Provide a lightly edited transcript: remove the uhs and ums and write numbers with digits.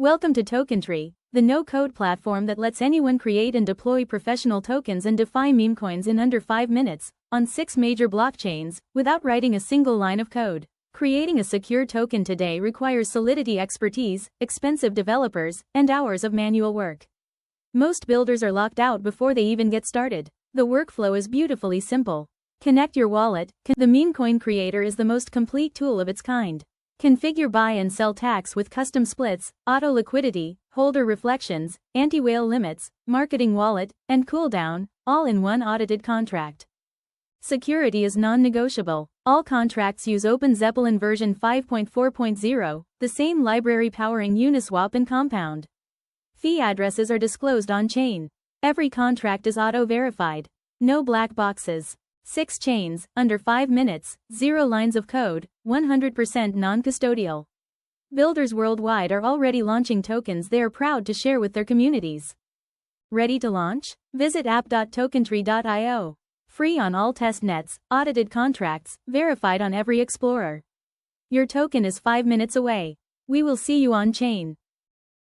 Welcome to Tokentry, the no-code platform that lets anyone create and deploy professional tokens and DeFi meme coins in under 5 minutes, on 6 major blockchains, without writing a single line of code. Creating a secure token today requires Solidity expertise, expensive developers, and hours of manual work. Most builders are locked out before they even get started. The workflow is beautifully simple. Connect your wallet. The meme coin creator is the most complete tool of its kind. Configure buy and sell tax with custom splits, auto-liquidity, holder reflections, anti-whale limits, marketing wallet, and cooldown, all in one audited contract. Security is non-negotiable. All contracts use OpenZeppelin version 5.4.0, the same library powering Uniswap and Compound. Fee addresses are disclosed on-chain. Every contract is auto-verified. No black boxes. 6 chains, under 5 minutes, 0 lines of code, 100% non-custodial. Builders worldwide are already launching tokens they are proud to share with their communities. Ready to launch? Visit app.tokentry.io. Free on all test nets, audited contracts, verified on every explorer. Your token is 5 minutes away. We will see you on chain.